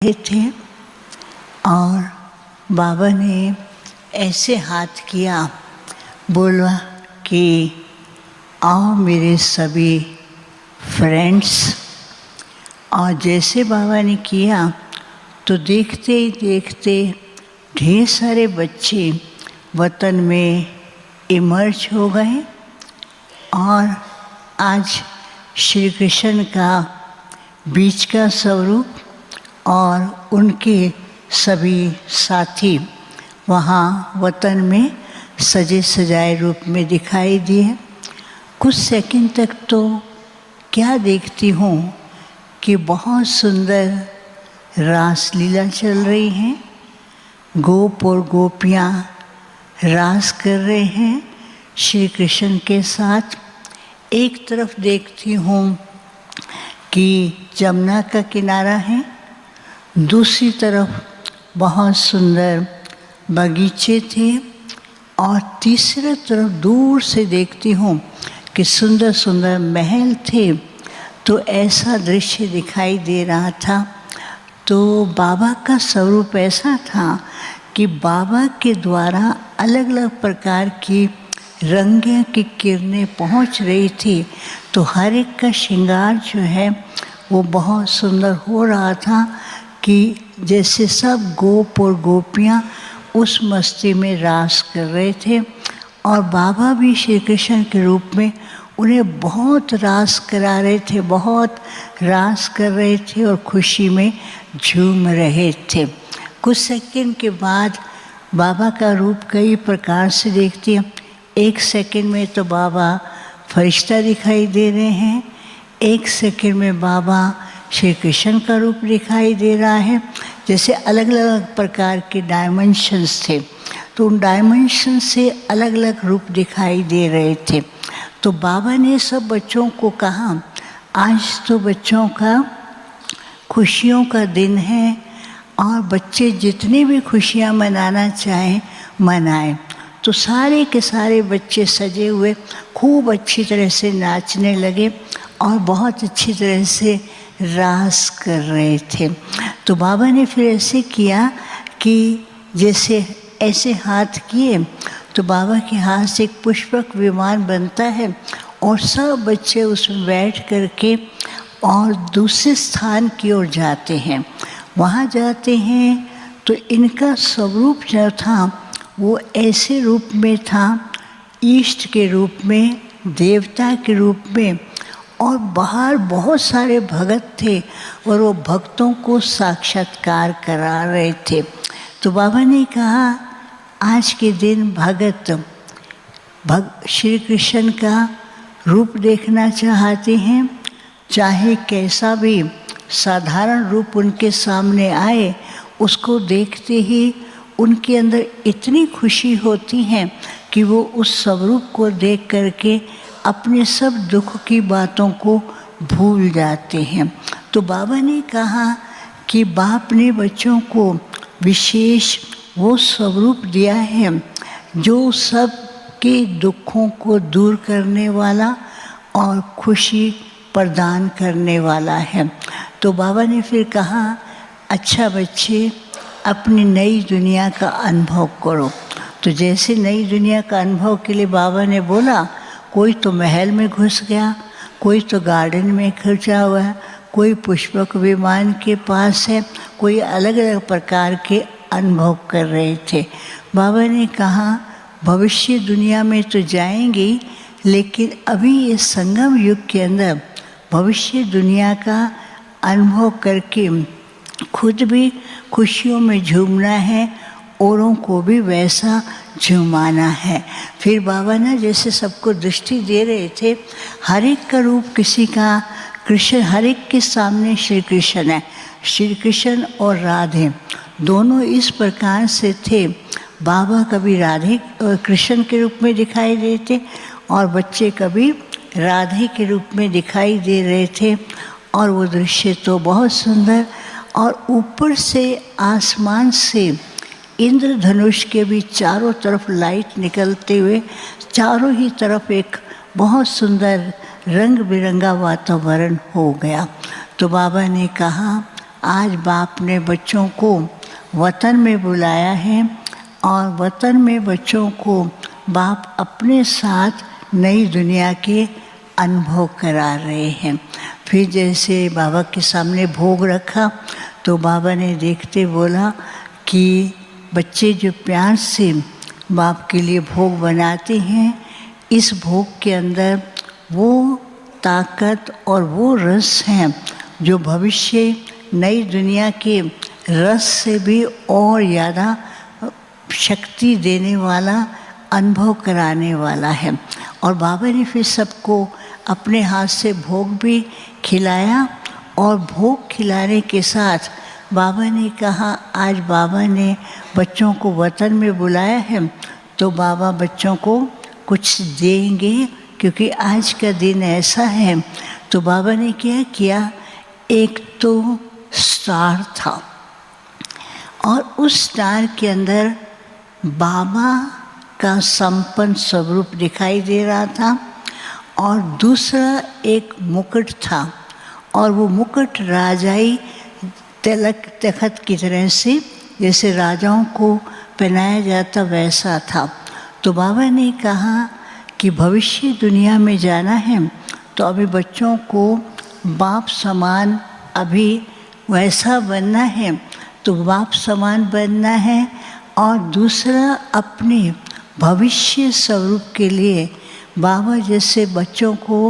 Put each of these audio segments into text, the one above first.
रहे थे और बाबा ने ऐसे हाथ किया, बोला कि आओ मेरे सभी फ्रेंड्स। और जैसे बाबा ने किया तो देखते ही देखते ढेर सारे बच्चे वतन में इमर्ज हो गए और आज श्री कृष्ण का बीच का स्वरूप और उनके सभी साथी वहाँ वतन में सजे सजाए रूप में दिखाई दिए। कुछ सेकंड तक तो क्या देखती हूँ कि बहुत सुंदर रासलीला चल रही है, गोप और गोपियाँ रास कर रहे हैं श्री कृष्ण के साथ। एक तरफ देखती हूँ कि जमुना का किनारा है, दूसरी तरफ बहुत सुंदर बगीचे थे और तीसरी तरफ दूर से देखती हूँ कि सुंदर सुंदर महल थे। तो ऐसा दृश्य दिखाई दे रहा था। तो बाबा का स्वरूप ऐसा था कि बाबा के द्वारा अलग अलग प्रकार की रंगों की किरणें पहुँच रही थी। तो हर एक का श्रृंगार जो है वो बहुत सुंदर हो रहा था कि जैसे सब गोप और गोपियाँ उस मस्ती में रास कर रहे थे और बाबा भी श्री कृष्ण के रूप में उन्हें बहुत रास करा रहे थे, बहुत रास कर रहे थे और खुशी में झूम रहे थे। कुछ सेकंड के बाद बाबा का रूप कई प्रकार से देखती हैं। एक सेकंड में तो बाबा फरिश्ता दिखाई दे रहे हैं, एक सेकंड में बाबा श्री कृष्ण का रूप दिखाई दे रहा है। जैसे अलग अलग प्रकार के डायमेंशंस थे, तो उन डायमेंशन से अलग अलग रूप दिखाई दे रहे थे। तो बाबा ने सब बच्चों को कहा, आज तो बच्चों का खुशियों का दिन है और बच्चे जितनी भी खुशियाँ मनाना चाहें मनाएं। तो सारे के सारे बच्चे सजे हुए खूब अच्छी तरह से नाचने लगे और बहुत अच्छी तरह से रास कर रहे थे। तो बाबा ने फिर ऐसे किया कि जैसे ऐसे हाथ किए तो बाबा के हाथ से एक पुष्पक विमान बनता है और सब बच्चे उसमें बैठ करके और दूसरे स्थान की ओर जाते हैं। वहाँ जाते हैं तो इनका स्वरूप जो था वो ऐसे रूप में था, ईष्ट के रूप में, देवता के रूप में, और बाहर बहुत सारे भगत थे और वो भक्तों को साक्षात्कार करा रहे थे। तो बाबा ने कहा, आज के दिन भगत श्री कृष्ण का रूप देखना चाहते हैं, चाहे कैसा भी साधारण रूप उनके सामने आए, उसको देखते ही उनके अंदर इतनी खुशी होती है कि वो उस स्वरूप को देख करके अपने सब दुख की बातों को भूल जाते हैं। तो बाबा ने कहा कि बाप ने बच्चों को विशेष वो स्वरूप दिया है जो सब के दुखों को दूर करने वाला और खुशी प्रदान करने वाला है। तो बाबा ने फिर कहा, अच्छा बच्चे अपनी नई दुनिया का अनुभव करो। तो जैसे नई दुनिया का अनुभव के लिए बाबा ने बोला, कोई तो महल में घुस गया, कोई तो गार्डन में खर्चा हुआ है, कोई पुष्पक विमान के पास है, कोई अलग अलग प्रकार के अनुभव कर रहे थे। बाबा ने कहा, भविष्य दुनिया में तो जाएंगे, लेकिन अभी ये संगम युग के अंदर भविष्य दुनिया का अनुभव करके खुद भी खुशियों में झूमना है, औरों को भी वैसा झुमाना है। फिर बाबा ना जैसे सबको दृष्टि दे रहे थे, हर एक का रूप किसी का कृष्ण, हर एक के सामने श्री कृष्ण है। श्री कृष्ण और राधे दोनों इस प्रकार से थे। बाबा कभी राधे और कृष्ण के रूप में दिखाई देते और बच्चे कभी राधे के रूप में दिखाई दे रहे थे। और वो दृश्य तो बहुत सुंदर, और ऊपर से आसमान से इंद्रधनुष के भी चारों तरफ लाइट निकलते हुए चारों ही तरफ एक बहुत सुंदर रंग बिरंगा वातावरण हो गया। तो बाबा ने कहा, आज बाप ने बच्चों को वतन में बुलाया है और वतन में बच्चों को बाप अपने साथ नई दुनिया के अनुभव करा रहे हैं। फिर जैसे बाबा के सामने भोग रखा तो बाबा ने देखते बोला कि बच्चे जो प्यार से बाप के लिए भोग बनाते हैं, इस भोग के अंदर वो ताकत और वो रस हैं जो भविष्य नई दुनिया के रस से भी और ज़्यादा शक्ति देने वाला, अनुभव कराने वाला है। और बाबा ने फिर सबको अपने हाथ से भोग भी खिलाया और भोग खिलाने के साथ बाबा ने कहा आज बाबा ने बच्चों को वतन में बुलाया है तो बाबा बच्चों को कुछ देंगे, क्योंकि आज का दिन ऐसा है। तो बाबा ने क्या किया, एक तो स्टार था और उस स्टार के अंदर बाबा का संपन्न स्वरूप दिखाई दे रहा था और दूसरा एक मुकुट था और वो मुकुट राजाई तिलक तखत की तरह से जैसे राजाओं को पहनाया जाता वैसा था। तो बाबा ने कहा कि भविष्य दुनिया में जाना है तो अभी बच्चों को बाप समान अभी वैसा बनना है, तो बाप समान बनना है और दूसरा अपने भविष्य स्वरूप के लिए बाबा जैसे बच्चों को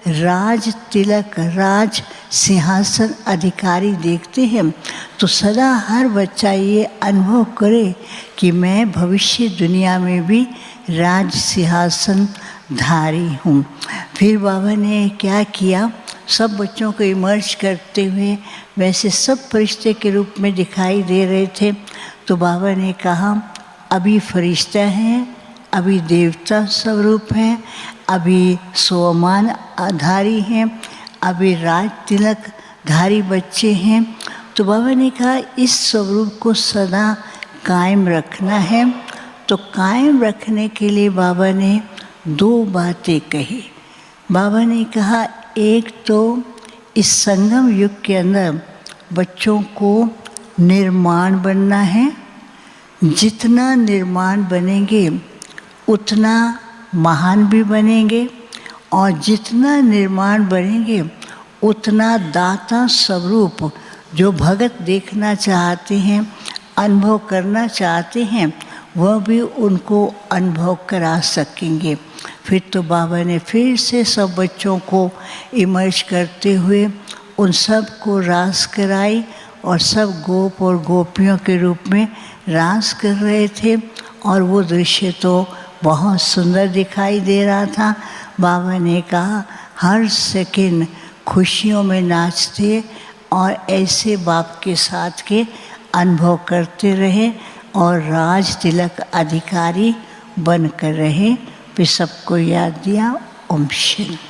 राज तिलक, राज सिंहासन अधिकारी देखते हैं तो सदा हर बच्चा ये अनुभव करे कि मैं भविष्य दुनिया में भी राज सिंहासन धारी हूँ। फिर बाबा ने क्या किया, सब बच्चों को इमर्ज करते हुए वैसे सब फरिश्ते के रूप में दिखाई दे रहे थे। तो बाबा ने कहा अभी फरिश्ता हैं, अभी देवता स्वरूप हैं, अभी सोमान आधारी हैं, अभी राज तिलक धारी बच्चे हैं। तो बाबा ने कहा इस स्वरूप को सदा कायम रखना है। तो कायम रखने के लिए बाबा ने दो बातें कही। बाबा ने कहा एक तो इस संगम युग के अंदर बच्चों को निर्माण बनना है, जितना निर्माण बनेंगे उतना महान भी बनेंगे और जितना निर्माण बनेंगे उतना दाता स्वरूप जो भगत देखना चाहते हैं, अनुभव करना चाहते हैं, वह भी उनको अनुभव करा सकेंगे। फिर तो बाबा ने फिर से सब बच्चों को इमर्ज करते हुए उन सब को रास कराई और सब गोप और गोपियों के रूप में रास कर रहे थे और वो दृश्य तो बहुत सुंदर दिखाई दे रहा था। बाबा ने कहा हर सेकंड खुशियों में नाचते और ऐसे बाप के साथ के अनुभव करते रहे और राज तिलक अधिकारी बनकर रहे। फिर सबको याद दिया। ओम शांति।